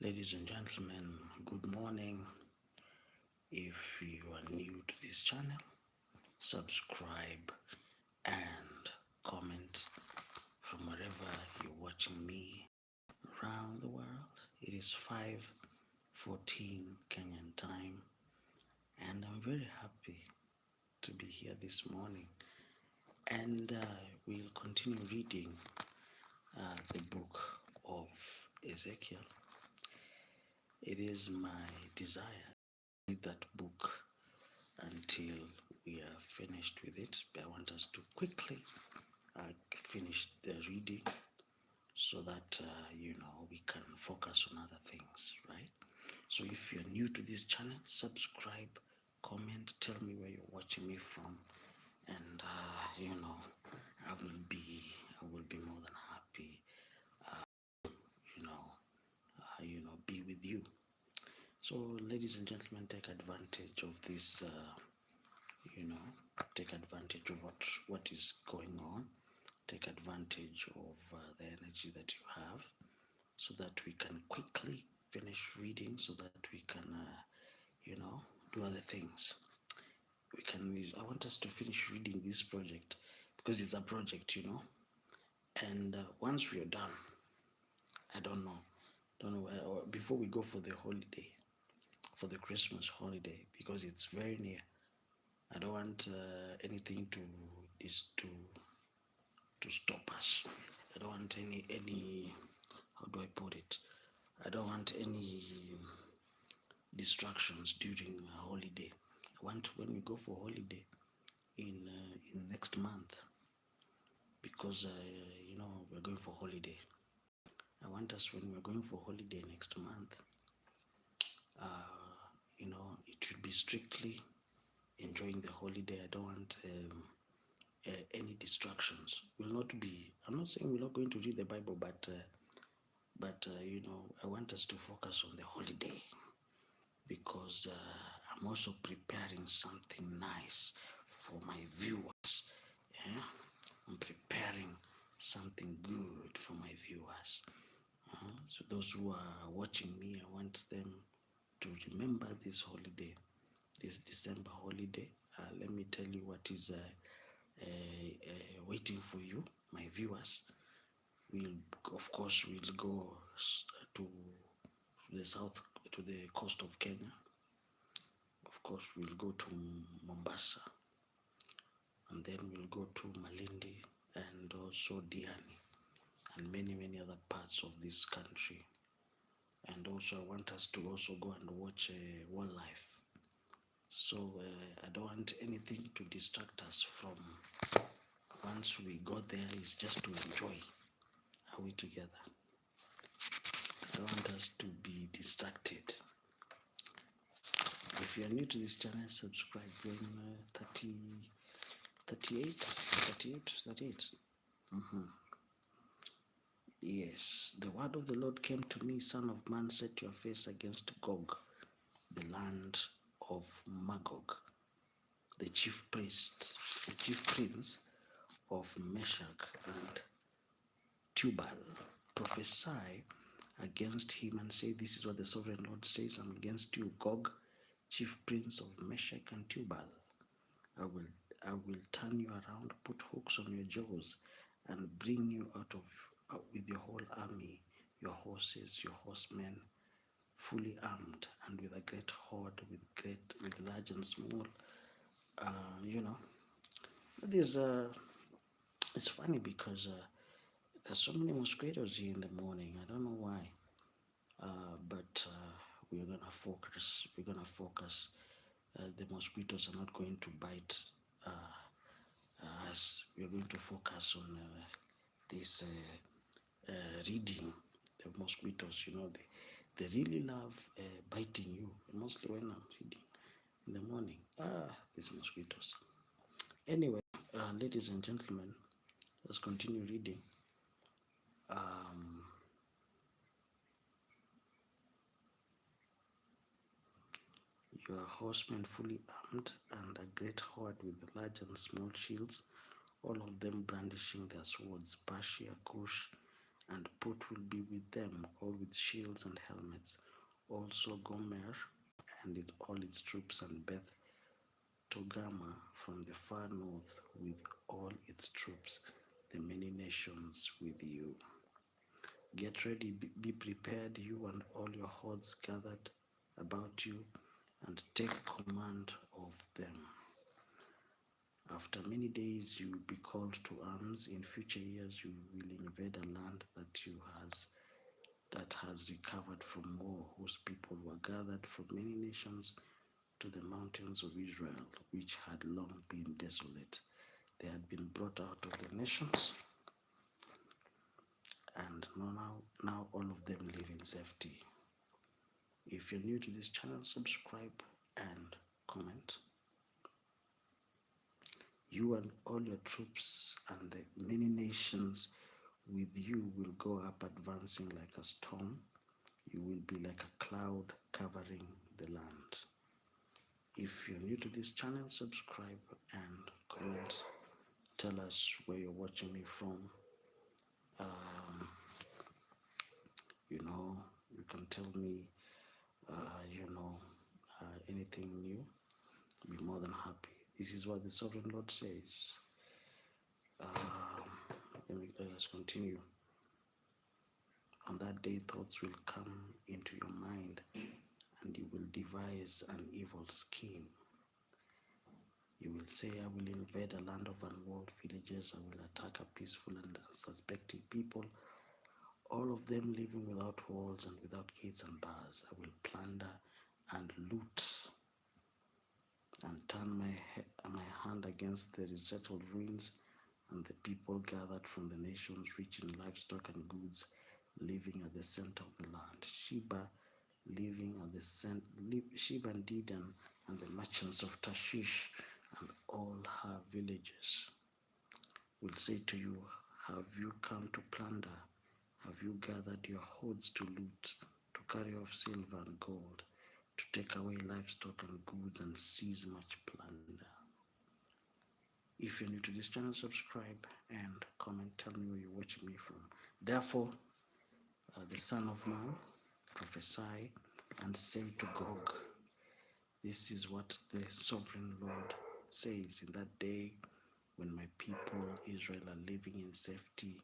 Ladies and gentlemen, good morning. If you are new to this channel, subscribe and comment from wherever you're watching me around the world. It is 5:14 Kenyan time, and I'm very happy to be here this morning. And we'll continue reading the book of Ezekiel. It is my desire to read that book until we are finished with it. I want us to quickly finish the reading so that we can focus on other things, right? So if you're new to this channel, subscribe, comment, tell me where you're watching me from, and I will be more than happy be with you. So ladies and gentlemen, take advantage of this take advantage of what is going on. Take advantage of the energy that you have, so that we can quickly finish reading, so that we can do other things. I want us to finish reading this project, because it's a project, and once we are done, I don't know before we go for the holiday, for the Christmas holiday, because it's very near. I don't want anything to stop us. I don't want any how do I put it? I don't want any distractions during a holiday. I want when we go for holiday in next month, because we're going for holiday. I want us, when we're going for holiday next month, it should be strictly enjoying the holiday. I don't want any distractions. I'm not saying we're not going to read the Bible, but I want us to focus on the holiday, because I'm also preparing something nice for my viewers. Yeah? I'm preparing something good for my viewers. So those who are watching me, I want them to remember this holiday, this December holiday. Let me tell you what is waiting for you, my viewers. Of course, we'll go to the south, to the coast of Kenya. Of course, we'll go to Mombasa, and then we'll go to Malindi, and also Diani, and many other parts of this country. And also I want us to also go and watch wildlife. So I don't want anything to distract us from, once we go there, is just to enjoy. Are we together? I don't want us to be distracted. If you are new to this channel, subscribe. We're in 38. Yes, the word of the Lord came to me, son of man, set your face against Gog, the land of Magog, the chief prince of Meshach and Tubal. Prophesy against him and say, this is what the sovereign Lord says, I'm against you, Gog, chief prince of Meshach and Tubal. I will turn you around, put hooks on your jaws, and bring you out with your whole army, your horses, your horsemen, fully armed, and with a great horde, with large and small. This it's funny, because there's so many mosquitoes here in the morning. I don't know why, but we're gonna focus. The mosquitoes are not going to bite us. We're going to focus on this reading. The mosquitoes, they really love biting you, mostly when I'm reading in the morning. These mosquitoes. Anyway, ladies and gentlemen, let's continue reading. Your horsemen fully armed, and a great horde with large and small shields, all of them brandishing their swords, Persia, Cush, and Put will be with them, all with shields and helmets. Also Gomer and all its troops, and Beth Togarmah from the far north with all its troops, the many nations with you. Get ready, be prepared, you and all your hordes gathered about you, and take command of them. After many days you will be called to arms. In future years you will invade a land that has recovered from war, whose people were gathered from many nations to the mountains of Israel, which had long been desolate. They had been brought out of the nations, and now all of them live in safety. If you're new to this channel, subscribe and comment. You and all your troops and the many nations with you will go up, advancing like a storm. You will be like a cloud covering the land. If you're new to this channel, subscribe and comment. Tell us where you're watching me from. Um, you can tell me, anything new. I'll be more than happy. This is what the Sovereign Lord says. Let us continue. On that day, thoughts will come into your mind, and you will devise an evil scheme. You will say, I will invade a land of unwalled villages. I will attack a peaceful and unsuspecting people, all of them living without walls and without gates and bars. I will plunder and loot and turn my hand against the resettled ruins and the people gathered from the nations, rich in livestock and goods, living at the center of the land. Sheba and Dedan, and the merchants of Tarshish and all her villages will say to you, have you come to plunder? Have you gathered your hoards to loot, to carry off silver and gold, to take away livestock and goods and seize much plunder? If you're new to this channel, subscribe and comment. Tell me where you're watching me from. Therefore, the Son of Man, prophesy and say to Gog, this is what the Sovereign Lord says. In that day, when my people Israel are living in safety,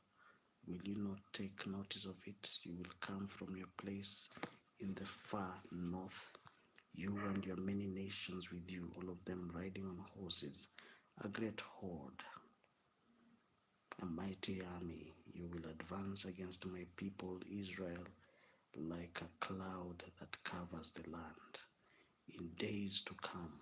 will you not take notice of it? You will come from your place in the far north, you and your many nations with you, all of them riding on horses, a great horde, a mighty army. You will advance against my people Israel like a cloud that covers the land. In days to come,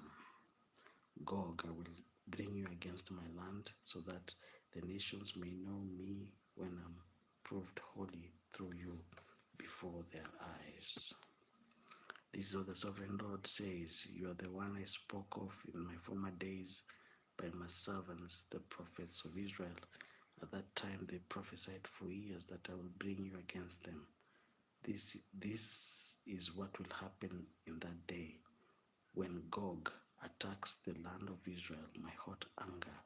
Gog, I will bring you against my land, so that the nations may know me when I'm proved holy through you before their eyes. This is what the Sovereign Lord says. You are the one I spoke of in my former days by my servants, the prophets of Israel. At that time they prophesied for years that I will bring you against them. This is what will happen in that day, when Gog attacks the land of Israel. My hot anger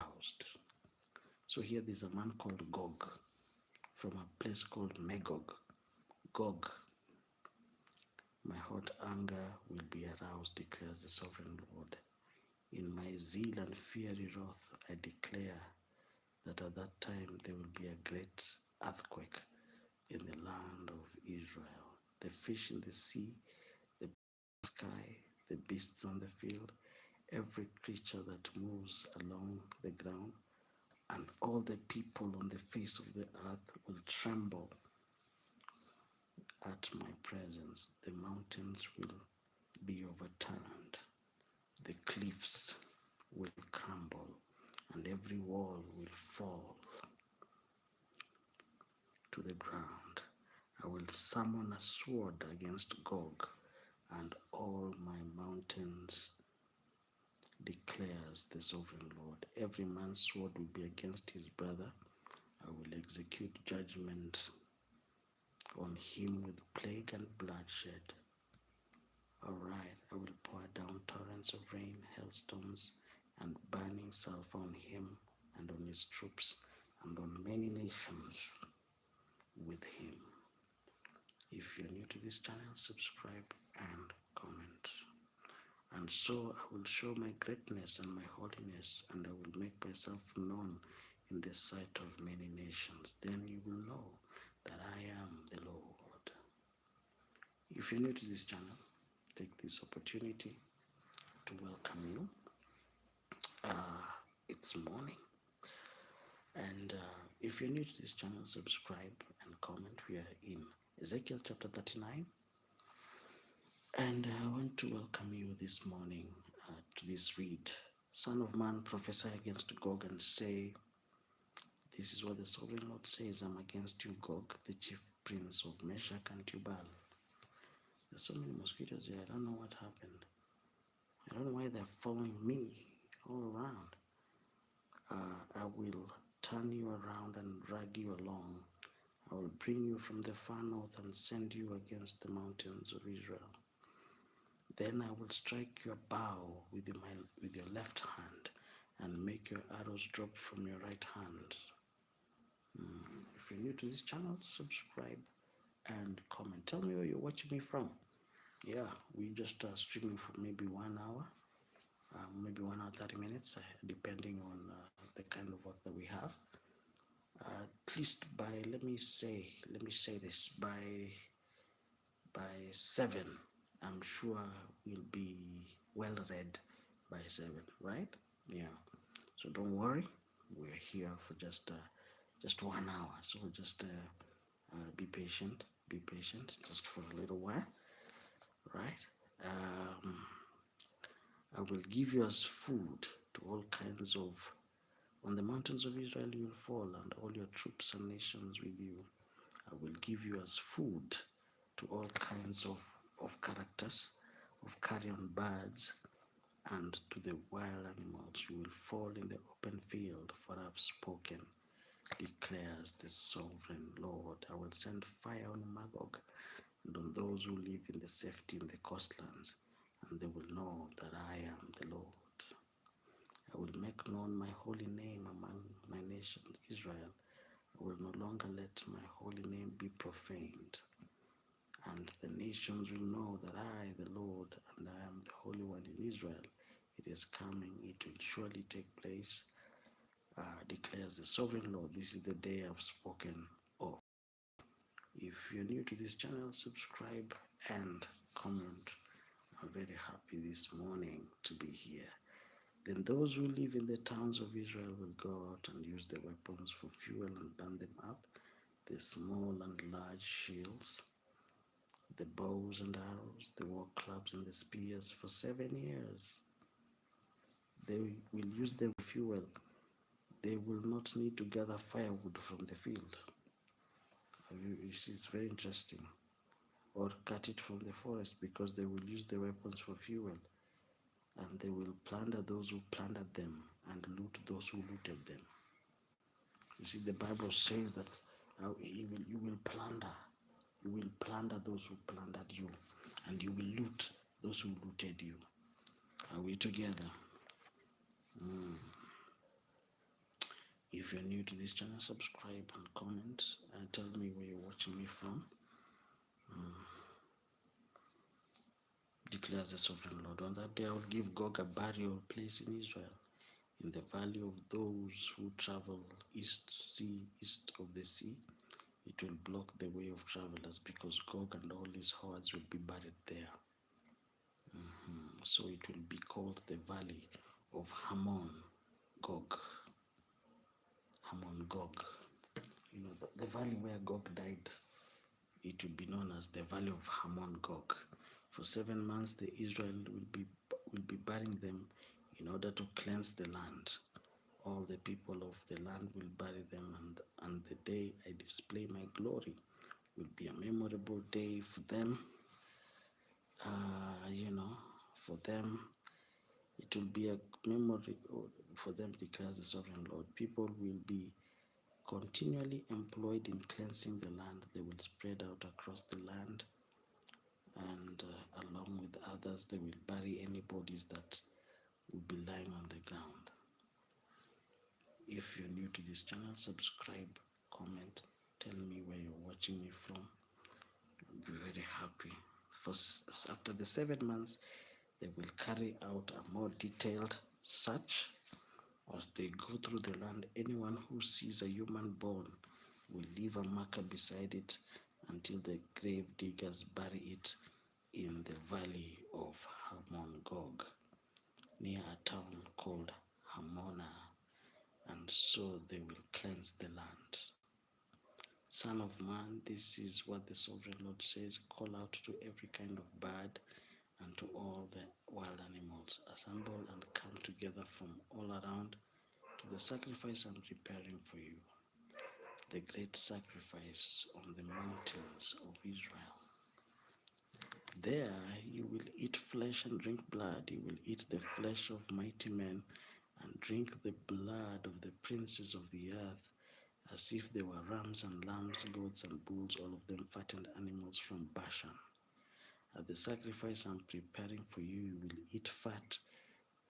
aroused. So here there's a man called Gog from a place called Magog. Gog, my hot anger will be aroused, declares the Sovereign Lord. In my zeal and fiery wrath, I declare that at that time there will be a great earthquake in the land of Israel. The fish in the sea, the sky, the beasts on the field, every creature that moves along the ground, and all the people on the face of the earth will tremble at my presence. The mountains will be overturned, the cliffs will crumble, and every wall will fall to the ground. I will summon a sword against Gog and all my mountains, declares the Sovereign Lord. Every man's sword will be against his brother. I will execute judgment on him with plague and bloodshed. Alright, I will pour down torrents of rain, hailstones, and burning sulfur on him and on his troops and on many nations. with Him. If you're new to this channel, subscribe and comment. And so I will show my greatness and my holiness, and I will make myself known in the sight of many nations. Then you will know that I am the Lord. If you're new to this channel, take this opportunity to welcome you. It's morning, and if you're new to this channel, subscribe and comment. We are in Ezekiel chapter 39, and I want to welcome you this morning to this read. Son of man, prophesy against Gog and say, this is what the sovereign Lord says, I'm against you, Gog, the chief prince of Meshach and Tubal. There's so many mosquitoes here, I don't know what happened. I don't know why they're following me all around. I will turn you around and drag you along. I will bring you from the far north and send you against the mountains of Israel. Then I will strike your bow with your left hand and make your arrows drop from your right hand. If you're new to this channel, subscribe and comment. Tell me where you're watching me from. Yeah, we just streaming for maybe 1 hour, maybe 1 hour 30 minutes, depending on the kind of work that we have. At least by let me say this, by 7, I'm sure we'll be well read by 7, right? Yeah. So don't worry, we're here for just 1 hour. So just be patient, just for a little while, right? I will give you as food to all kinds of. On the mountains of Israel you will fall, and all your troops and nations with you. I will give you as food to all kinds of characters, of carrion birds, and to the wild animals. You will fall in the open field, for I have spoken, declares the sovereign Lord. I will send fire on Magog and on those who live in the safety in the coastlands, and they will know that I am the Lord. I will make known my holy name among my nation, Israel. I will no longer let my holy name be profaned. And the nations will know that I, the Lord, and I am the Holy One in Israel. It is coming, it will surely take place, declares the sovereign Lord. This is the day I've spoken of. If you're new to this channel, subscribe and comment. I'm very happy this morning to be here. Then those who live in the towns of Israel will go out and use their weapons for fuel and burn them up, the small and large shields, the bows and arrows, the war clubs and the spears. For 7 years they will use them for fuel. They will not need to gather firewood from the field. It's very interesting. Or cut it from the forest, because they will use the weapons for fuel. And they will plunder those who plundered them and loot those who looted them. You see, the Bible says that you will plunder those who plundered you, and you will loot those who looted you. Are we together? If you're new to this channel, subscribe and comment and tell me where you're watching me from. Declares the sovereign Lord. On that day I will give Gog a burial place in Israel, in the valley of those who travel east of the sea. It will block the way of travelers, because Gog and all his hordes will be buried there. So it will be called the valley of Hamon Gog. Hamon Gog. You know, the valley where Gog died, it will be known as the valley of Hamon Gog. For 7 months the Israel will be burying them in order to cleanse the land. All the people of the land will bury them, and the day I display my glory will be a memorable day for them. For them, it will be a memory for them, declares the sovereign Lord. People will be continually employed in cleansing the land. They will spread out across the land, and along with others, they will bury any bodies that will be lying on the ground. If you're new to this channel, subscribe, comment, Tell me where you're watching me from. I'll be very happy. After the 7 months, they will carry out a more detailed search as they go through the land. Anyone who sees a human bone will leave a marker beside it until the grave diggers bury it in the valley of Hamon Gog, near a town called Hamona, and so they will cleanse the land. Son of man, this is what the sovereign Lord says: call out to every kind of bird and to all the wild animals. Assemble and come together from all around to the sacrifice I'm preparing for you, the great sacrifice on the mountains of Israel. There you will eat flesh and drink blood. You will eat the flesh of mighty men and drink the blood of the princes of the earth, as if they were rams and lambs, goats and bulls, all of them fattened animals from Bashan. At the sacrifice I'm preparing for you, you will eat fat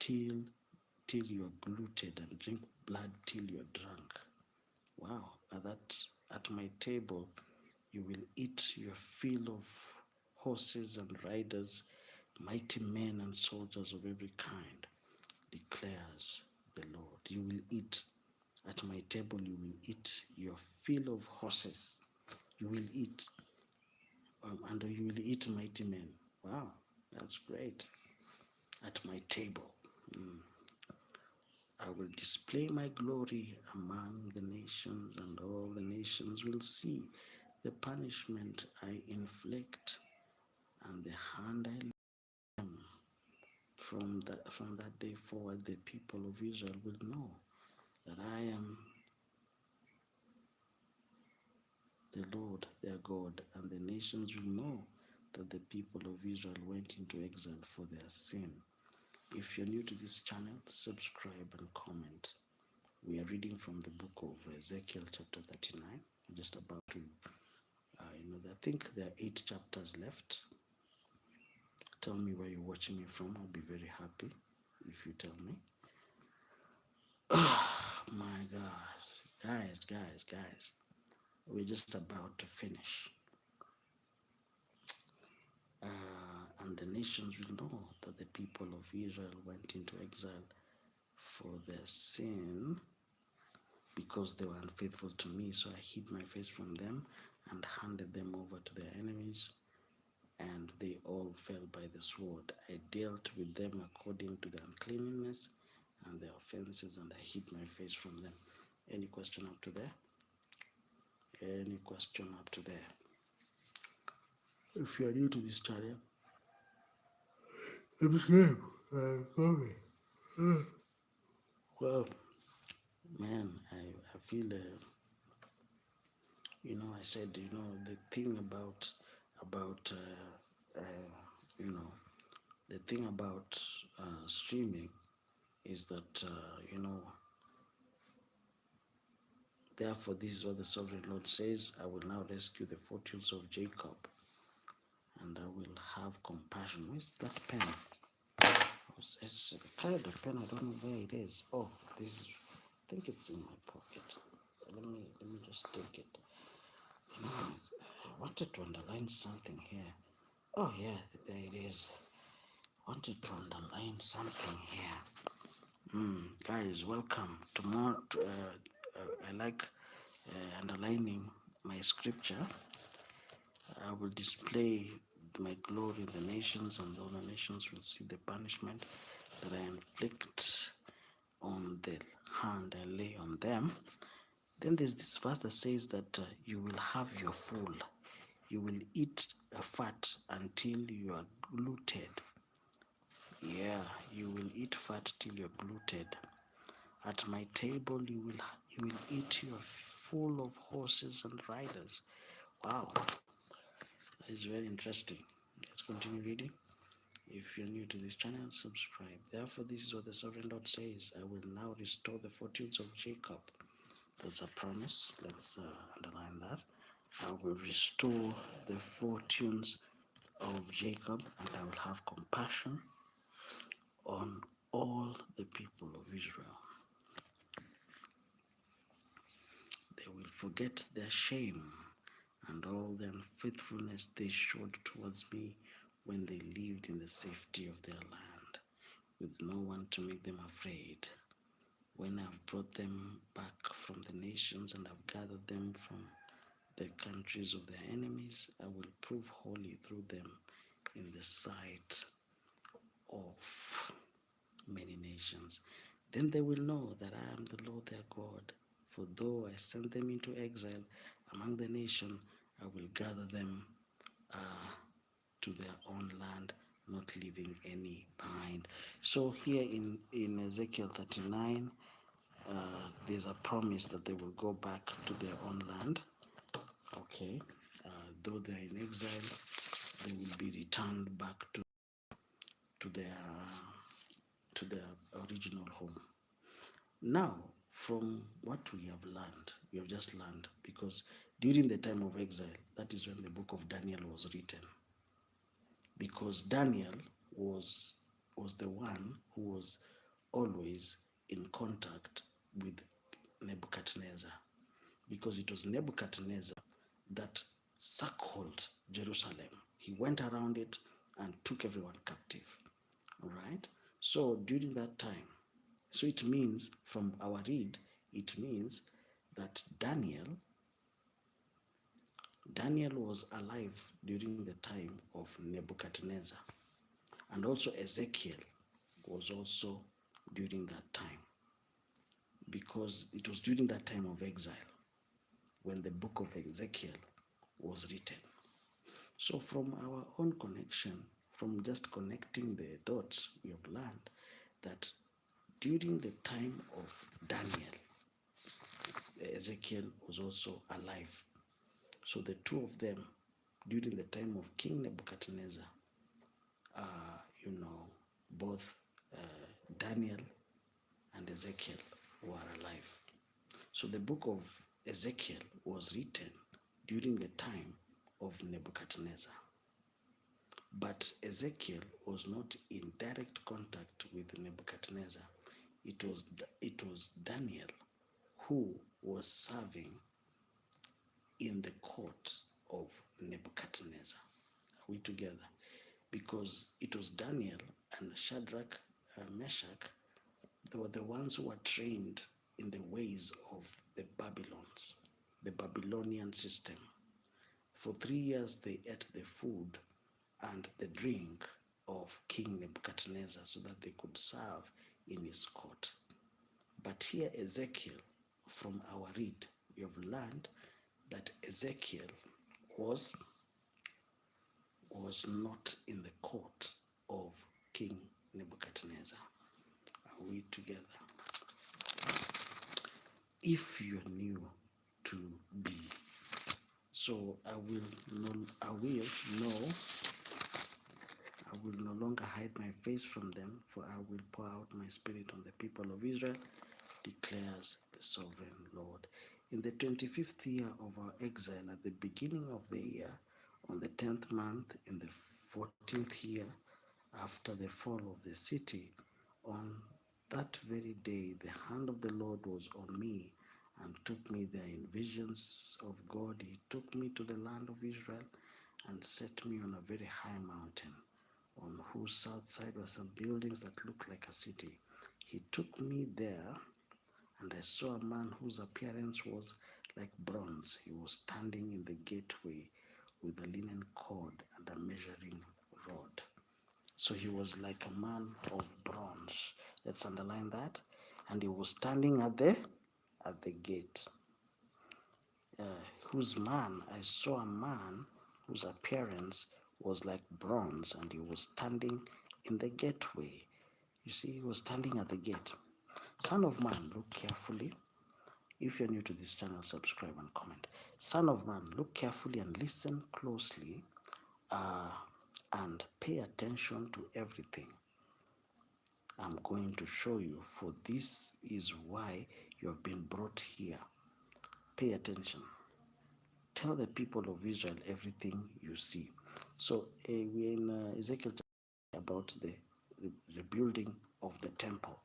till you are glutted, and drink blood till you are drunk. Wow, at my table you will eat your fill of horses and riders, mighty men and soldiers of every kind, declares the Lord. You will eat at my table, you will eat your fill of horses. You will eat, and you will eat mighty men. Wow, that's great. At my table. I will display my glory among the nations, and all the nations will see the punishment I inflict and the hand I lay them. From that day forward, the people of Israel will know that I am the Lord their God, and the nations will know that the people of Israel went into exile for their sin. If you're new to this channel, subscribe and comment. We are reading from the book of Ezekiel chapter 39. I'm just about to, I think there are 8 chapters left. Tell me where you're watching me from. I'll be very happy if you tell me. Oh my God. Guys. We're just about to finish. And the nations will know that the people of Israel went into exile for their sin, because they were unfaithful to me. So I hid my face from them and handed them over to their enemies, and they all fell by the sword. I dealt with them according to their uncleanness and their offenses, and I hid my face from them. Any question up to there? Any question up to there? If you are new to this channel, subscribe. Well, man, I feel, I said, the thing about, the thing about streaming is that, therefore, this is what the sovereign Lord says: I will now rescue the fortunes of Jacob, and I will have compassion. Where's that pen? I carried a pen. I don't know where it is. Oh, I think it's in my pocket. Let me just take it. I wanted to underline something here. Oh yeah, there it is. I wanted to underline something here. Guys, welcome. Tomorrow, I like underlining my scripture. I will display my glory in the nations, and all the nations will see the punishment that I inflict on the hand I lay on them. Then there's this verse that says that you will have your full. You will eat a fat until you are glutted. Yeah, you will eat fat till you're glutted. At my table you will eat your full of horses and riders. Wow, that is very interesting. Let's continue reading. If you're new to this channel, subscribe. Therefore, this is what the sovereign Lord says: I will now restore the fortunes of Jacob. That's a promise. Let's underline that. I will restore the fortunes of Jacob, and I will have compassion on all the people of Israel. They I will forget their shame and all the unfaithfulness they showed towards me when they lived in the safety of their land, with no one to make them afraid. When I have brought them back from the nations and have gathered them from the countries of their enemies, I will prove holy through them in the sight of many nations. Then they will know that I am the Lord their God. For though I send them into exile among the nation, I will gather them to their own land, not leaving any behind. So here in Ezekiel 39, there's a promise that they will go back to their own land. Okay, though they're in exile, they will be returned back to their to their original home. Now, from what we have learned, we have just learned, because during the time of exile, that is when the book of Daniel was written. Because Daniel was the one who was always in contact with Nebuchadnezzar, because it was Nebuchadnezzar that circled Jerusalem. He went around it and took everyone captive. All right. So during that time, so it means from our read, it means that Daniel was alive during the time of Nebuchadnezzar, and also Ezekiel was also during that time, because it was during that time of exile when the book of Ezekiel was written. So from our own connection, from just connecting the dots, we have learned that during the time of Daniel, Ezekiel was also alive. So the two of them, during the time of King Nebuchadnezzar, both Daniel and Ezekiel were alive. So the book of Ezekiel was written during the time of Nebuchadnezzar. But Ezekiel was not in direct contact with Nebuchadnezzar. It was Daniel who was serving in the court of Nebuchadnezzar. Are we together? Because it was Daniel and Shadrach, Meshach, they were the ones who were trained in the ways of the Babylonian system. For 3 years they ate the food and the drink of King Nebuchadnezzar so that they could serve in his court. But here Ezekiel, from our read, we have learned that Ezekiel was not in the court of King Nebuchadnezzar. Are we together? If you're new to be, so I will no longer hide my face from them, for I will pour out my spirit on the people of Israel, declares the sovereign Lord. In the 25th year of our exile, at the beginning of the year, on the 10th month, in the 14th year after the fall of the city, on that very day, the hand of the Lord was on me and took me there in visions of God. He took me to the land of Israel and set me on a very high mountain, on whose south side were some buildings that looked like a city. He took me there, and I saw a man whose appearance was like bronze. He was standing in the gateway with a linen cord and a measuring rod. So he was like a man of bronze. Let's underline that. And he was standing at the gate. I saw a man whose appearance was like bronze, and he was standing in the gateway. You see, he was standing at the gate. Son of man, look carefully. If you're new to this channel, subscribe and comment. Son of man, look carefully and listen closely, and pay attention to everything I'm going to show you, for this is why you have been brought here. Pay attention. Tell the people of Israel everything you see. So we're in Ezekiel about the rebuilding of the temple.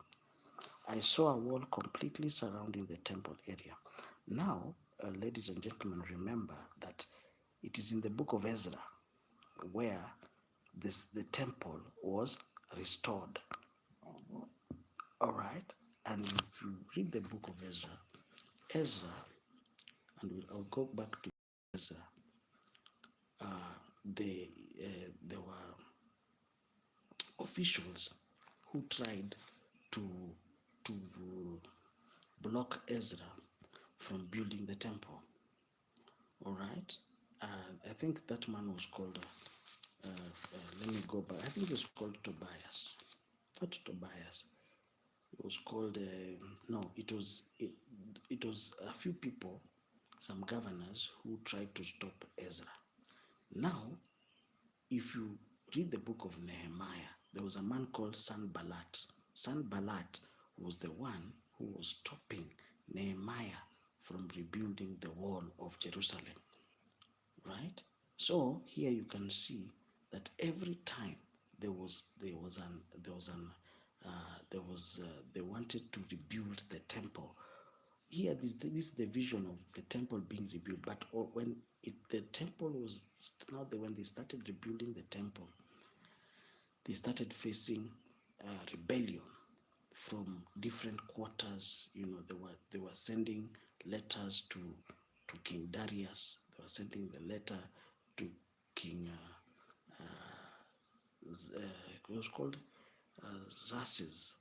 I saw a wall completely surrounding the temple area. Now, ladies and gentlemen, remember that it is in the book of Ezra where the temple was restored. All right, and if you read the book of Ezra, and I'll go back to Ezra. There were officials who tried to to block Ezra from building the temple. All right, I think that man was called. Let me go back. I think it was called Tobias, not Tobias. It was called. No, it was a few people, some governors who tried to stop Ezra. Now, if you read the book of Nehemiah, there was a man called Sanballat. Sanballat was the one who was stopping Nehemiah from rebuilding the wall of Jerusalem. Right? So here you can see that every time they wanted to rebuild the temple. Here, this is the vision of the temple being rebuilt. But when the temple was when they started rebuilding the temple, they started facing rebellion from different quarters. They were sending letters to King Darius. They were sending the letter to King it was called Xerxes,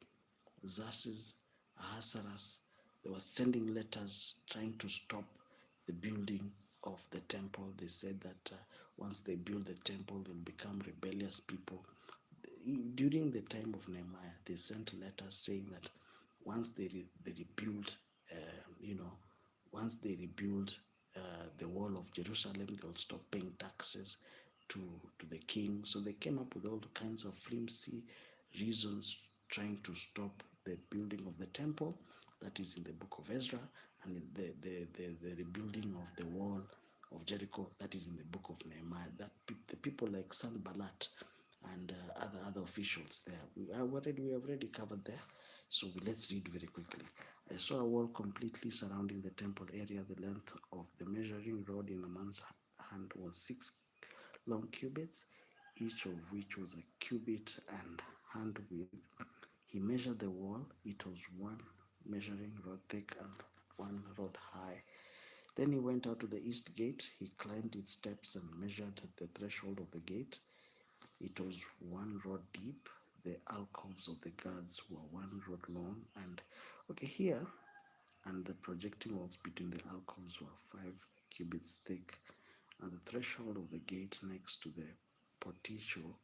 Ahasuerus. They were sending letters trying to stop the building of the temple. They said that once they build the temple, they'll become rebellious people. During the time of Nehemiah, they sent letters saying that once they rebuild, once they rebuild the wall of Jerusalem, they'll stop paying taxes to the king. So they came up with all kinds of flimsy reasons trying to stop the building of the temple. That is in the book of Ezra, and the rebuilding of the wall of Jericho. That is in the book of Nehemiah. That the people like Sanballat and other officials there. We have already covered there. So let's read very quickly. I saw a wall completely surrounding the temple area. The length of the measuring rod in a man's hand was 6 long cubits, each of which was a cubit and hand width. He measured the wall. It was 1 measuring rod thick and 1 rod high. Then he went out to the east gate. He climbed its steps and measured the threshold of the gate. It was 1 rod deep. The alcoves of the guards were 1 rod long. And here, and the projecting walls between the alcoves were 5 cubits thick. And the threshold of the gate next to the portico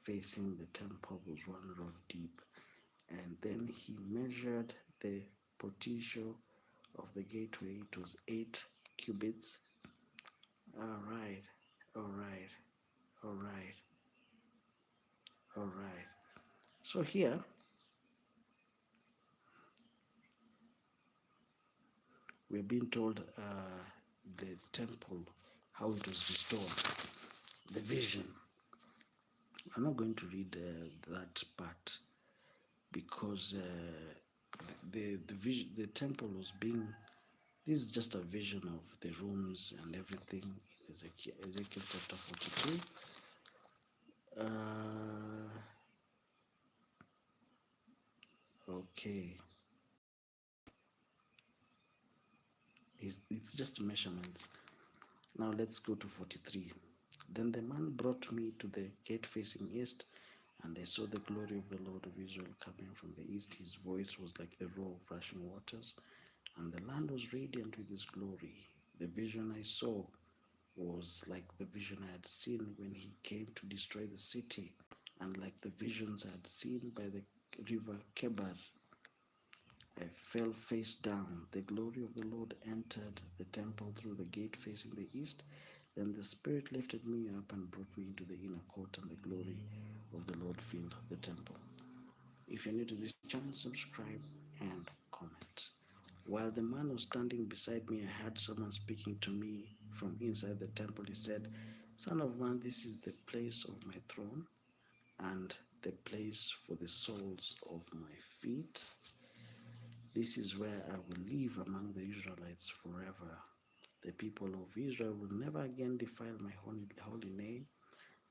facing the temple was 1 rod deep. And then he measured the portico of the gateway. It was 8 cubits. All right. So here, we're being told the temple, how it was restored, the vision. I'm not going to read that part because the temple was being. This is just a vision of the rooms and everything in Ezekiel chapter 42. Okay. It's just measurements. Now let's go to 43. Then the man brought me to the gate facing east, and I saw the glory of the Lord of Israel coming from the east. His voice was like the roar of rushing waters, and the land was radiant with his glory. The vision I saw was like the vision I had seen when he came to destroy the city, and like the visions I had seen by the river Kebar. I fell face down. The glory of the Lord entered the temple through the gate facing the east. Then the Spirit lifted me up and brought me into the inner court, and the glory of the Lord filled the temple. If you're new to this channel, subscribe and comment. While the man was standing beside me, I heard someone speaking to me from inside the temple. He said, "Son of man, this is the place of my throne and the place for the soles of my feet. This is where I will live among the Israelites forever. The people of Israel will never again defile my holy name,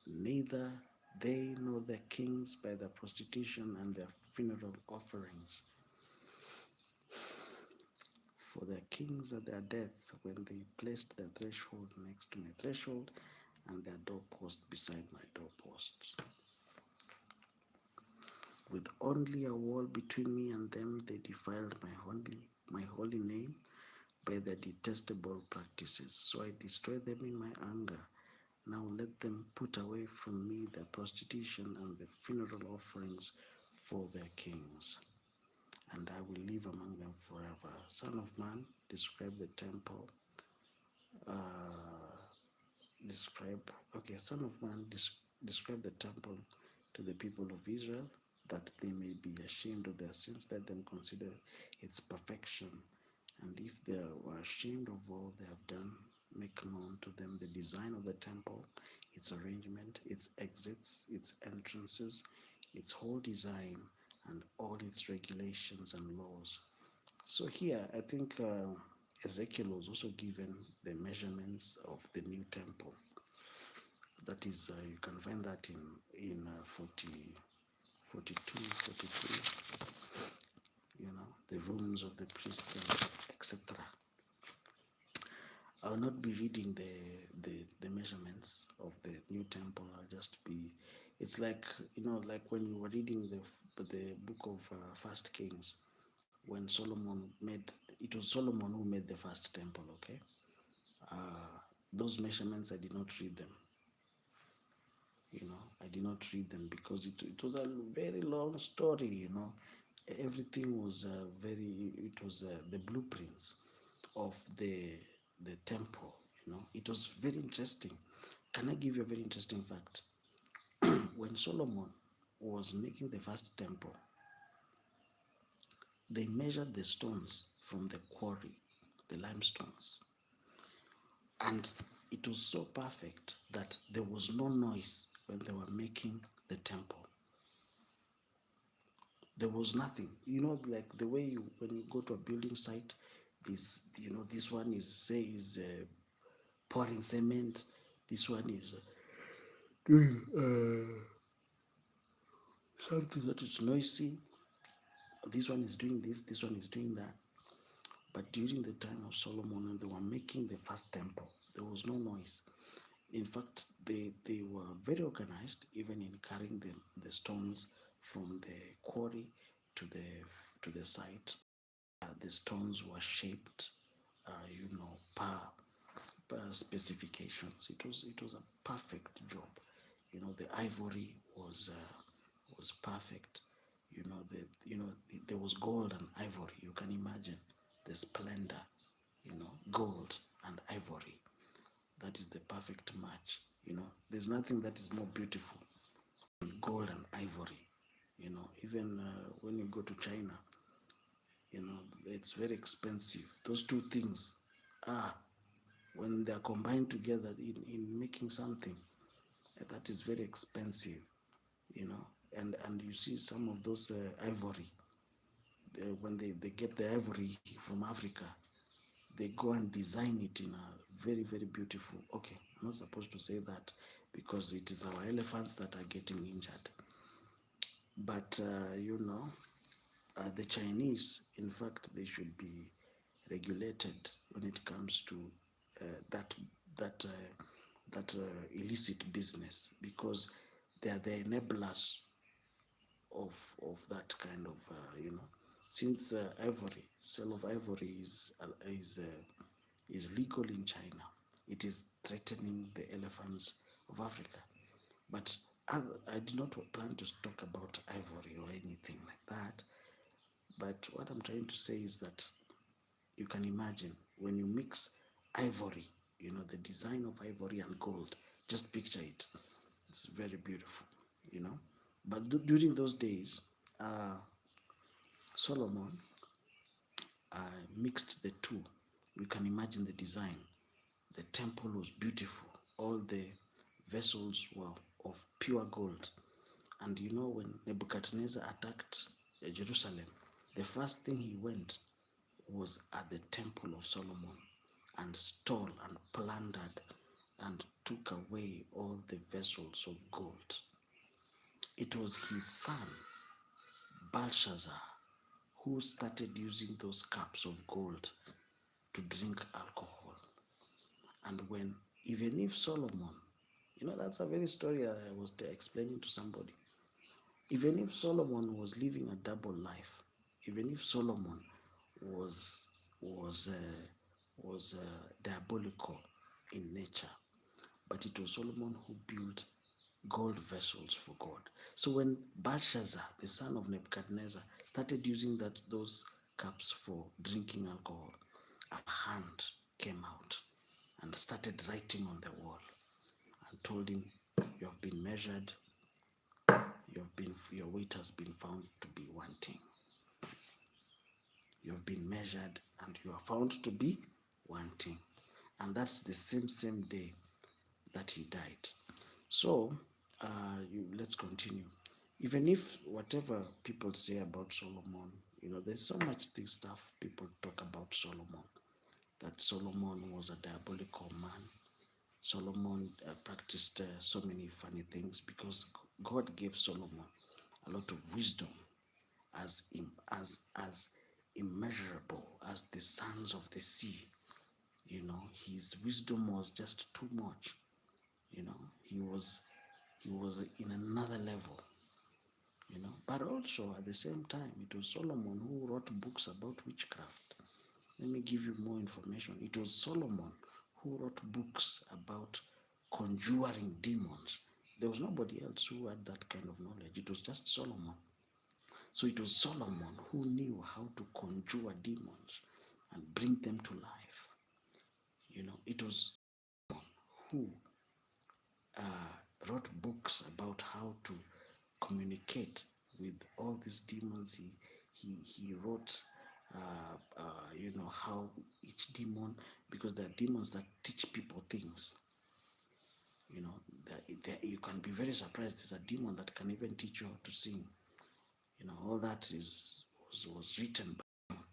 neither they nor their kings by their prostitution and their funeral offerings. For their kings at their death, when they placed their threshold next to my threshold and their doorpost beside my doorposts. With only a wall between me and them, they defiled my holy name by their detestable practices. So I destroyed them in my anger. Now let them put away from me their prostitution and the funeral offerings for their kings, and I will live among them forever. Son of man, describe the temple. Uh, Son of man, describe the temple to the people of Israel, that they may be ashamed of their sins. Let them consider its perfection, and if they are ashamed of all they have done, make known to them the design of the temple, its arrangement, its exits, its entrances, its whole design, and all its regulations and laws. So here, I think Ezekiel was also given the measurements of the new temple. That is, you can find that in 42, 43, the rooms of the priests, etc. I will not be reading the measurements of the new temple. I'll just be, it's like, like when you were reading the book of First Kings, when Solomon made, it was Solomon who made the first temple, okay? Those measurements, I did not read them. I did not read them because it was a very long story. Everything was it was the blueprints of the temple. It was very interesting. Can I give you a very interesting fact? When Solomon was making the first temple, they measured the stones from the quarry, the limestones, and it was so perfect that there was no noise when they were making the temple. There was nothing. Like the way when you go to a building site, this one is pouring cement. This one is doing something that is noisy. This one is doing this. This one is doing that. But during the time of Solomon, when they were making the first temple, there was no noise. In fact, they were very organized, even in carrying the stones from the quarry to the site. The stones were shaped, per specifications. It was a perfect job. The ivory was perfect. There was gold and ivory. You can imagine the splendor. Gold and ivory. That is the perfect match. There's nothing that is more beautiful than gold and ivory. Even when you go to China, it's very expensive. Those two things, when they are combined together in making something, that is very expensive. And you see some of those ivory, when they get the ivory from Africa, they go and design it in a very, very beautiful. Okay, I'm not supposed to say that because it is our elephants that are getting injured. But the Chinese, in fact, they should be regulated when it comes to that illicit business, because they are the enablers of that kind of since sale of ivory is legal in China. It is threatening the elephants of Africa. But I did not plan to talk about ivory or anything like that. But what I'm trying to say is that you can imagine when you mix ivory, the design of ivory and gold, just picture it. It's very beautiful, But during those days, Solomon mixed the two. You can imagine the design. The temple was beautiful. All the vessels were of pure gold. And when Nebuchadnezzar attacked Jerusalem, the first thing he went was at the temple of Solomon. and stole and plundered and took away all the vessels of gold. It was his son, Belshazzar, who started using those cups of gold to drink alcohol. And when, even if Solomon, that's a very story I was explaining to somebody. Even if Solomon was living a double life, even if Solomon was was diabolical in nature, but it was Solomon who built gold vessels for God. So when Belshazzar, the son of Nebuchadnezzar, started using those cups for drinking alcohol, a hand came out and started writing on the wall and told him, "You have been measured. Your weight has been found to be wanting. You have been measured and you are found to be wanting." And that's the same day that he died. So let's continue. Even if whatever people say about Solomon, there's so much this stuff people talk about Solomon, that Solomon was a diabolical man. Solomon practiced so many funny things because God gave Solomon a lot of wisdom, as immeasurable as the sands of the sea. His wisdom was just too much. He was in another level. But also at the same time, it was Solomon who wrote books about witchcraft. Let me give you more information. It was Solomon who wrote books about conjuring demons. There was nobody else who had that kind of knowledge. It was just Solomon. So it was Solomon who knew how to conjure demons and bring them to life. It was who wrote books about how to communicate with all these demons. He wrote, how each demon, because there are demons that teach people things. You can be very surprised. There's a demon that can even teach you how to sing. All that was written by Solomon.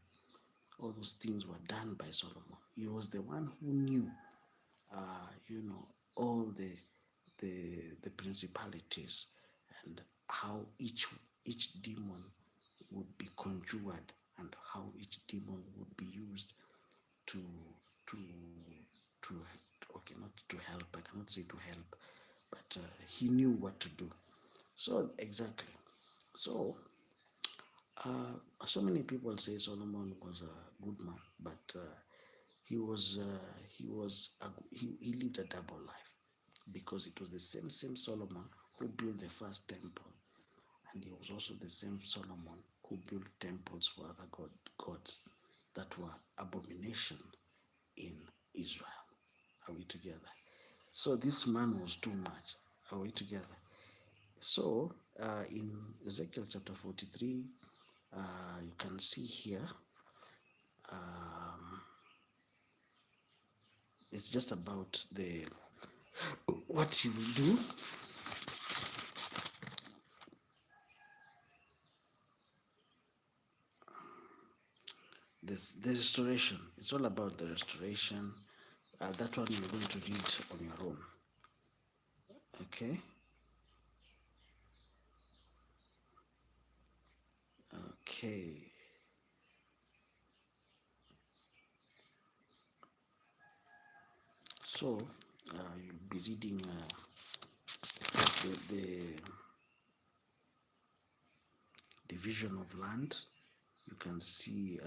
All those things were done by Solomon. He was the one who knew, all the principalities and how each demon would be conjured and how each demon would be used to to to okay, not to help. I cannot say to help, but he knew what to do. So exactly. So so many people say Solomon was a good man, but he lived a double life, because it was the same Solomon who built the first temple, and he was also the same Solomon who built temples for other gods that were abomination in Israel. Are we together? So this man was too much. Are we together? So in Ezekiel chapter 43, you can see here, it's just about what he will do. The restoration. It's all about the restoration. That one you're going to read on your own. Okay. Okay. So you'll be reading the division of land. You can see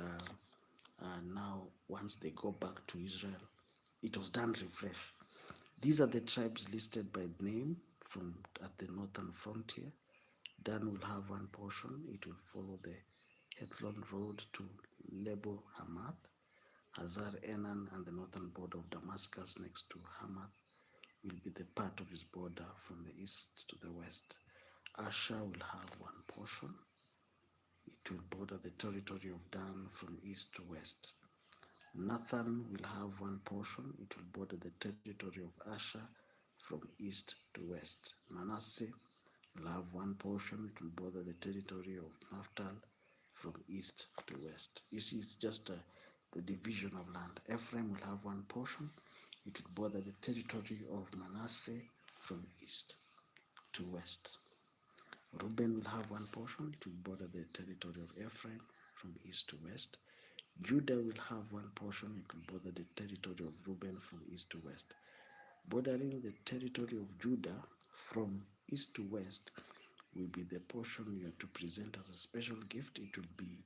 now, once they go back to Israel, it was done refresh. These are the tribes listed by name from at the northern frontier. Dan will have one portion. It will follow the Hethlon road to Lebo Hamath. Hazar Enan and the northern border of Damascus next to Hamath will be the part of his border from the east to the west. Asher will have one portion. It will border the territory of Dan from east to west. Nathan will have one portion. It will border the territory of Asher from east to west. Manasseh will have one portion. It will border the territory of Naphtali from east to west. You see, it's just the division of land. Ephraim will have one portion. It will border the territory of Manasseh from east to west. Reuben will have one portion. It will border the territory of Ephraim from east to west. Judah will have one portion. It will border the territory of Reuben from east to west. Bordering the territory of Judah from east to west will be the portion you are to present as a special gift. It will be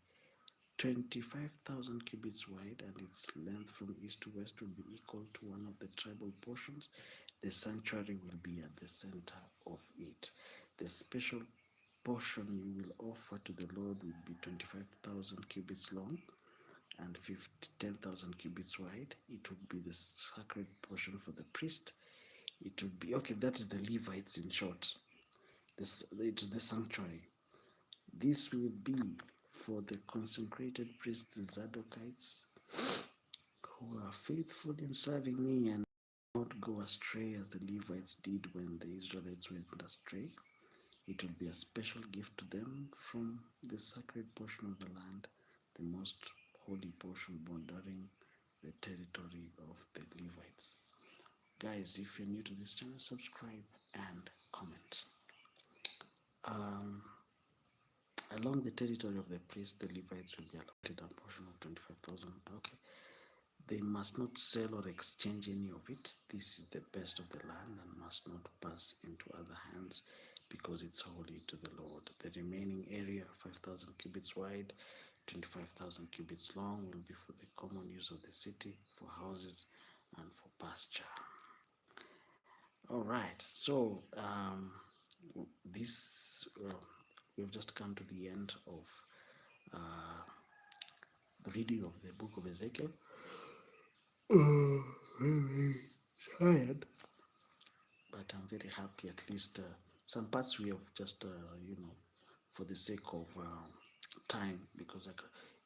25,000 cubits wide, and its length from east to west will be equal to one of the tribal portions. The sanctuary will be at the center of it. The special portion you will offer to the Lord will be 25,000 cubits long and 10,000 cubits wide. It would be the sacred portion for the priest. It would be, okay, that is the Levites in short. It is the sanctuary. This will be for the consecrated priests, the Zadokites, who are faithful in serving me and not go astray as the Levites did when the Israelites went astray. It will be a special gift to them from the sacred portion of the land, the most holy portion bordering the territory of the Levites. Guys, if you're new to this channel, subscribe and comment. Along the territory of the priests, the Levites will be allotted a portion of 25,000. Okay. They must not sell or exchange any of it. This is the best of the land and must not pass into other hands because it's holy to the Lord. The remaining area, 5,000 cubits wide, 25,000 cubits long, will be for the common use of the city, for houses and for pasture. All right, so we've just come to the end of the reading of the book of Ezekiel. Very tired, but I'm very happy. At least some parts we have just for the sake of time, because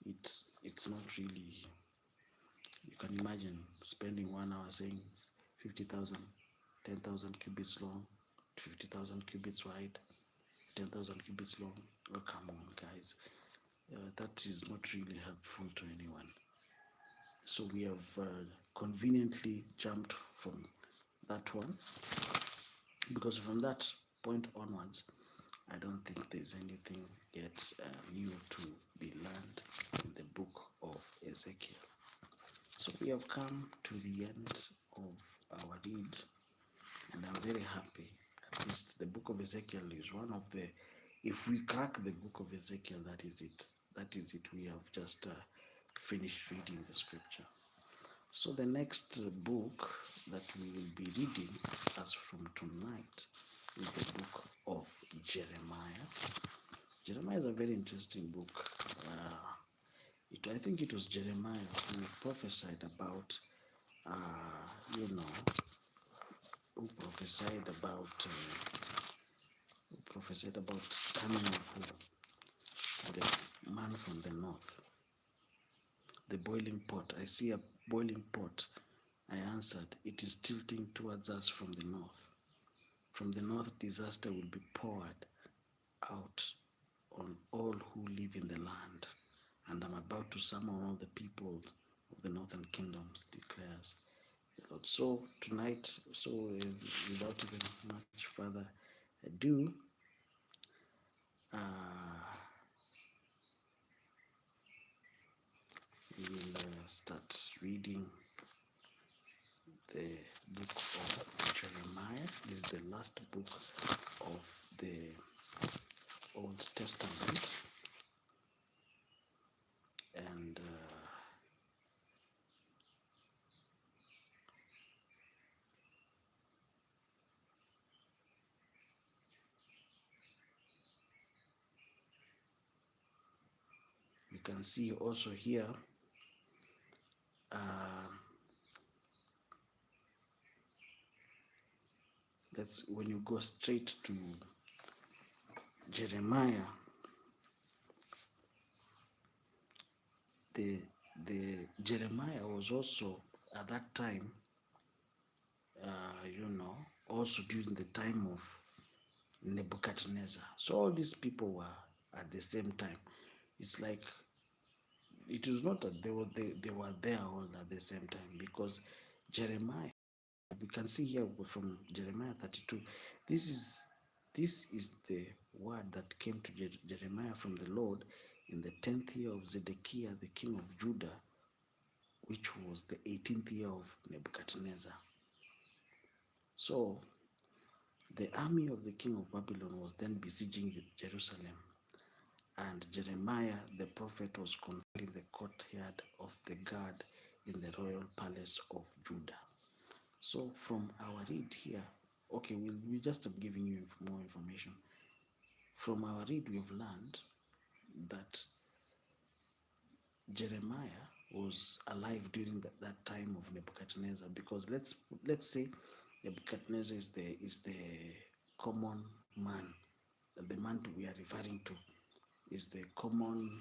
it's not really, you can imagine spending 1 hour saying it's 50,000, 10,000 cubits long, 50,000 cubits wide, 10,000 cubits long. Oh, come on, guys. That is not really helpful to anyone. So we have conveniently jumped from that one, because from that point onwards, I don't think there's anything yet new to be learned in the book of Ezekiel. So we have come to the end of our read, and I'm very happy. At least the book of Ezekiel is one of the, if we crack the book of Ezekiel, that is it. That is it. We have just finished reading the scripture. So the next book that we will be reading as from tonight is the book of Jeremiah. Jeremiah is a very interesting book. I think it was Jeremiah who prophesied about, who prophesied about coming of the man from the north. The boiling pot. I see a boiling pot. I answered, it is tilting towards us from the north. From the north, disaster will be poured out on all who live in the land, and I'm about to summon all the people of the northern kingdoms, declares the Lord. So tonight, without even much further ado, we will start reading the book of Jeremiah. This is the last book of the Old Testament, and you can see also here when you go straight to Jeremiah, the Jeremiah was also at that time, also during the time of Nebuchadnezzar. So all these people were at the same time. It's like it was not that they were there all at the same time, because Jeremiah, we can see here from Jeremiah 32, this is this is the word that came to Jeremiah from the Lord in the 10th year of Zedekiah the king of Judah, which was the 18th year of Nebuchadnezzar. So the army of the king of Babylon was then besieging Jerusalem, and Jeremiah the prophet was confined in the courtyard of the guard in the royal palace of Judah. So from our read here, okay, we just am giving you more information. From our read, we have learned that Jeremiah was alive during that time of Nebuchadnezzar, because let's say Nebuchadnezzar is the common man, the man we are referring to is the common.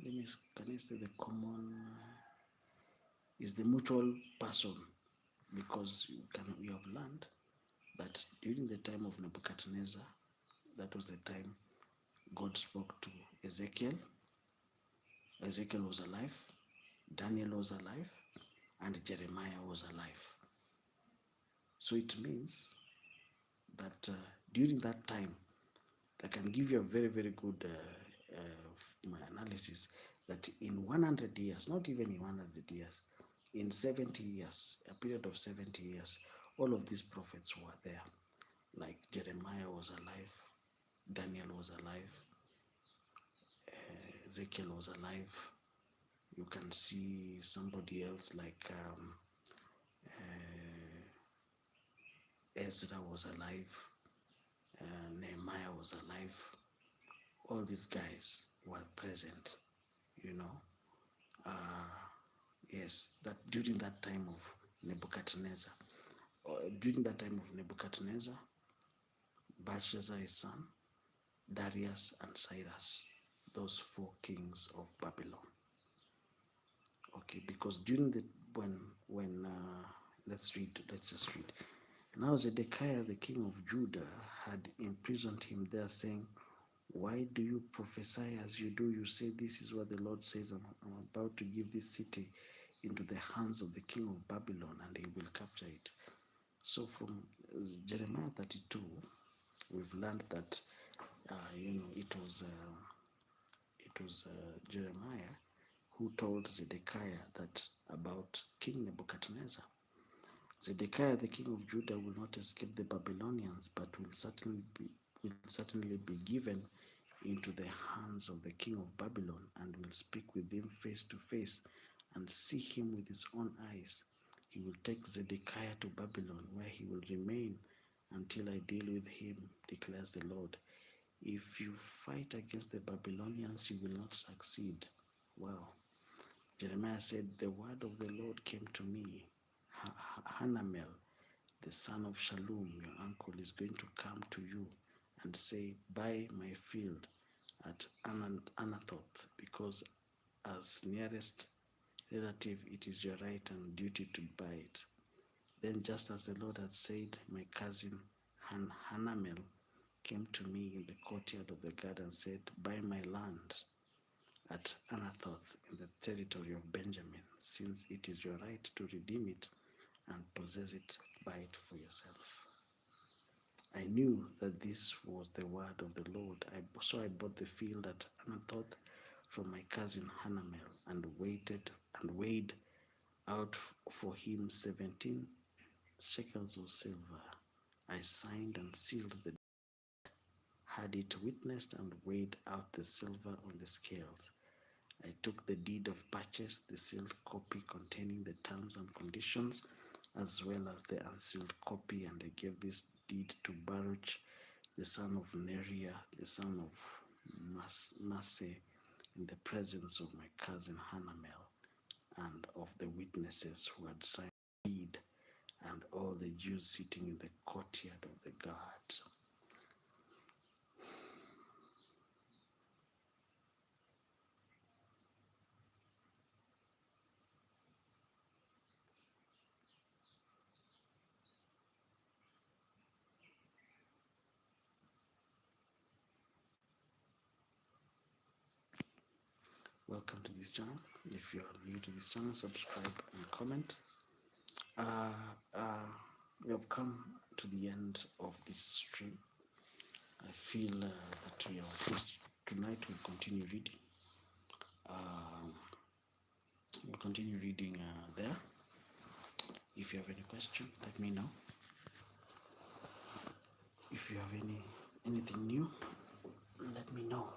Can I say the common is the mutual person, because we have learned that during the time of Nebuchadnezzar, that was the time God spoke to Ezekiel. Ezekiel was alive, Daniel was alive, and Jeremiah was alive. So it means that during that time, I can give you a very, very good my analysis that in 100 years, not even in 100 years, in 70 years, a period of 70 years, all of these prophets were there. Like Jeremiah was alive, Daniel was alive, Ezekiel was alive. You can see somebody else like Ezra was alive, Nehemiah was alive. All these guys were present, you know. Yes, that during that time of Nebuchadnezzar, during that time of Nebuchadnezzar, Belshazzar his son, Darius and Cyrus, those four kings of Babylon. Okay, because during the when let's just read. Now Zedekiah the king of Judah had imprisoned him there, saying, "Why do you prophesy as you do? You say, this is what the Lord says, I'm about to give this city into the hands of the king of Babylon, and he will capture it." So from Jeremiah 32, we've learned that it was Jeremiah who told Zedekiah that about King Nebuchadnezzar. Zedekiah the king of Judah will not escape the Babylonians, but will certainly be given into the hands of the king of Babylon, and will speak with him face to face and see him with his own eyes. He will take Zedekiah to Babylon, where he will remain until I deal with him, declares the Lord. If you fight against the Babylonians, you will not succeed. Wow. Jeremiah said, the word of the Lord came to me. Hanamel, the son of Shalom, your uncle, is going to come to you and say, buy my field at Anathoth, because as nearest relative it is your right and duty to buy it. Then, just as the Lord had said, my cousin Hanamel came to me in the courtyard of the garden and said, buy my land at Anathoth in the territory of Benjamin, since it is your right to redeem it and possess it, buy it for yourself. I knew that this was the word of the Lord. So I bought the field at Anathoth from my cousin Hanamel and weighed out for him 17 shekels of silver. I signed and sealed the deed, had it witnessed, and weighed out the silver on the scales. I took the deed of purchase, the sealed copy containing the terms and conditions, as well as the unsealed copy, and I gave this deed to Baruch, the son of Neriah, the son of Masseh, in the presence of my cousin Hanamel and of the witnesses who had signed the deed, and all the Jews sitting in the courtyard of the guard. welcome to this channel. If you are new to this channel, subscribe and comment. We have come to the end of this stream. I feel that we are tonight we'll continue reading. We'll continue reading there. If you have any question, let me know. If you have anything new, let me know.